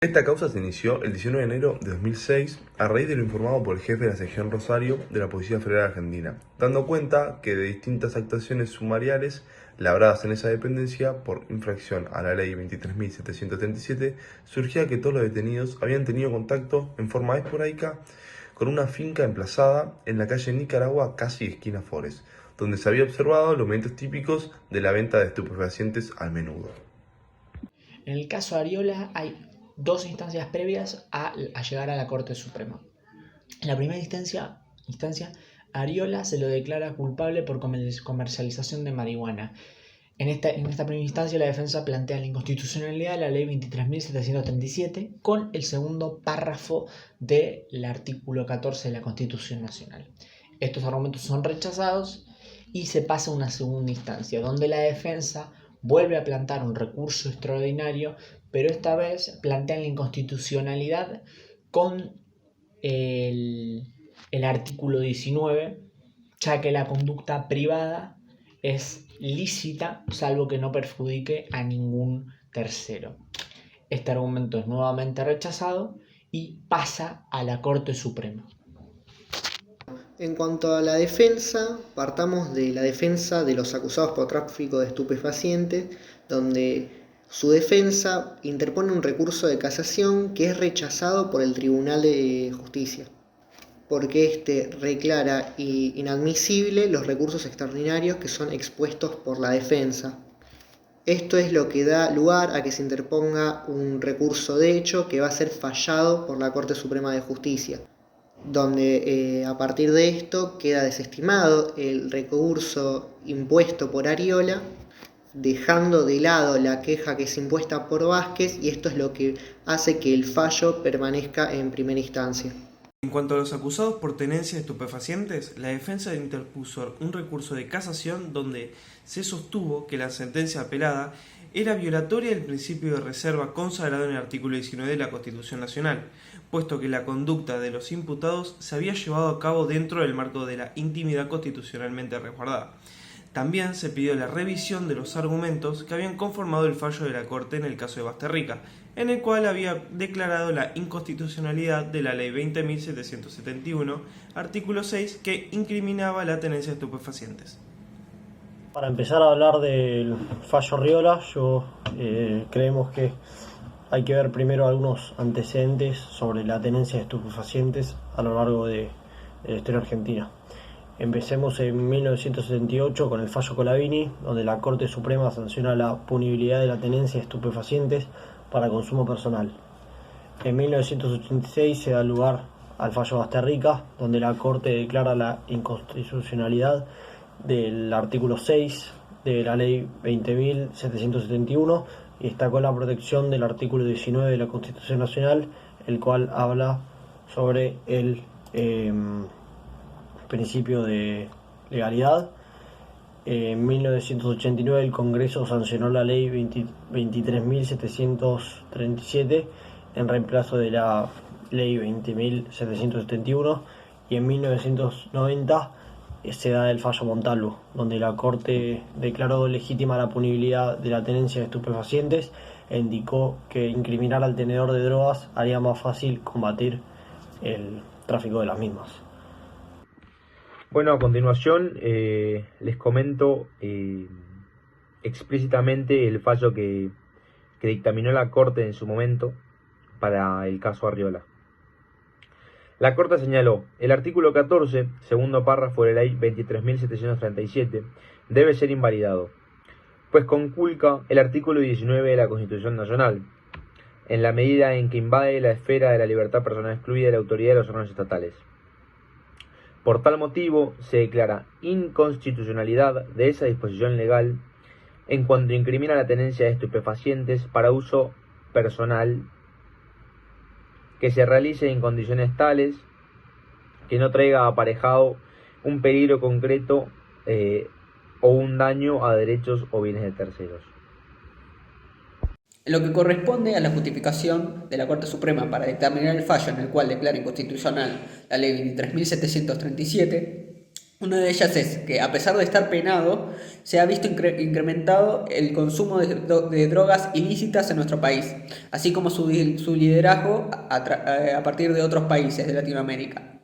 Esta causa se inició el 19 de enero de 2006 a raíz de lo informado por el jefe de la sección Rosario de la Policía Federal Argentina, dando cuenta que de distintas actuaciones sumariales labradas en esa dependencia por infracción a la ley 23.737 surgía que todos los detenidos habían tenido contacto en forma esporádica con una finca emplazada en la calle Nicaragua, casi esquina Forest, donde se había observado los movimientos típicos de la venta de estupefacientes al menudo. En el caso Ariola hay dos instancias previas a llegar a la Corte Suprema. En la primera instancia, Ariola se lo declara culpable por comercialización de marihuana. En esta primera instancia la defensa plantea la inconstitucionalidad de la ley 23.737 con el segundo párrafo del artículo 14 de la Constitución Nacional. Estos argumentos son rechazados y se pasa a una segunda instancia, donde la defensa vuelve a plantear un recurso extraordinario, pero esta vez plantean la inconstitucionalidad con el artículo 19, ya que la conducta privada es lícita salvo que no perjudique a ningún tercero. Este argumento es nuevamente rechazado y pasa a la Corte Suprema. En cuanto a la defensa, partamos de la defensa de los acusados por tráfico de estupefacientes, donde su defensa interpone un recurso de casación que es rechazado por el Tribunal de Justicia, porque este declara inadmisible los recursos extraordinarios que son expuestos por la defensa. Esto es lo que da lugar a que se interponga un recurso de hecho que va a ser fallado por la Corte Suprema de Justicia, donde a partir de esto queda desestimado el recurso impuesto por Ariola, dejando de lado la queja que es impuesta por Vázquez, y esto es lo que hace que el fallo permanezca en primera instancia. En cuanto a los acusados por tenencia de estupefacientes, la defensa interpuso un recurso de casación donde se sostuvo que la sentencia apelada era violatoria del principio de reserva consagrado en el artículo 19 de la Constitución Nacional, puesto que la conducta de los imputados se había llevado a cabo dentro del marco de la intimidad constitucionalmente resguardada. También se pidió la revisión de los argumentos que habían conformado el fallo de la Corte en el caso de Basterrica, en el cual había declarado la inconstitucionalidad de la Ley 20.771, artículo 6, que incriminaba la tenencia de estupefacientes. Para empezar a hablar del fallo Ariola, creemos que hay que ver primero algunos antecedentes sobre la tenencia de estupefacientes a lo largo de la historia argentina. Empecemos en 1978 con el fallo Colavini, donde la Corte Suprema sanciona la punibilidad de la tenencia de estupefacientes para consumo personal. En 1986 se da lugar al fallo Basterrica, donde la Corte declara la inconstitucionalidad del artículo 6 de la ley 20.771 y destacó la protección del artículo 19 de la Constitución Nacional, el cual habla sobre el principio de legalidad. En 1989 el Congreso sancionó la ley 23.737 en reemplazo de la ley 20.771, y en 1990 se da el fallo Montalvo, donde la Corte declaró legítima la punibilidad de la tenencia de estupefacientes e indicó que incriminar al tenedor de drogas haría más fácil combatir el tráfico de las mismas. Bueno, a continuación les comento explícitamente el fallo que dictaminó la Corte en su momento para el caso Ariola. La Corte señaló: el artículo 14, segundo párrafo de la ley 23.737, debe ser invalidado, pues conculca el artículo 19 de la Constitución Nacional, en la medida en que invade la esfera de la libertad personal excluida de la autoridad de los órganos estatales. Por tal motivo, se declara inconstitucionalidad de esa disposición legal en cuanto incrimina la tenencia de estupefacientes para uso personal, que se realice en condiciones tales que no traiga aparejado un peligro concreto o un daño a derechos o bienes de terceros. En lo que corresponde a la justificación de la Corte Suprema para dictaminar el fallo en el cual declara inconstitucional la ley 23.737, Una de ellas es que, a pesar de estar penado, se ha visto incrementado el consumo de drogas ilícitas en nuestro país, así como su liderazgo a partir de otros países de Latinoamérica.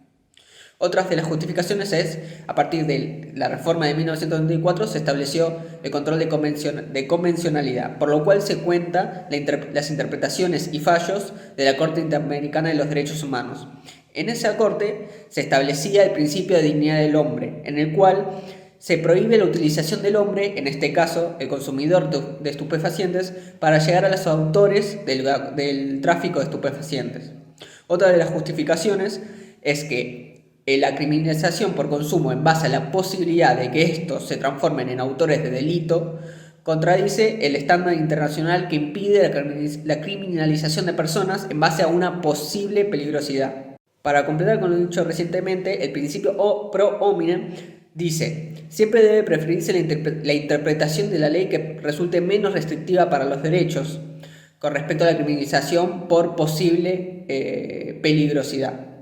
Otras de las justificaciones es, a partir de la reforma de 1994 se estableció el control de convencionalidad, por lo cual se cuenta las interpretaciones y fallos de la Corte Interamericana de los Derechos Humanos. En esa corte se establecía el principio de dignidad del hombre, en el cual se prohíbe la utilización del hombre, en este caso el consumidor de estupefacientes, para llegar a los autores del tráfico de estupefacientes. Otra de las justificaciones es que la criminalización por consumo en base a la posibilidad de que estos se transformen en autores de delito contradice el estándar internacional que impide la criminalización de personas en base a una posible peligrosidad. Para completar con lo dicho recientemente, el principio pro hominem dice: siempre debe preferirse la interpretación de la ley que resulte menos restrictiva para los derechos con respecto a la criminalización por posible peligrosidad.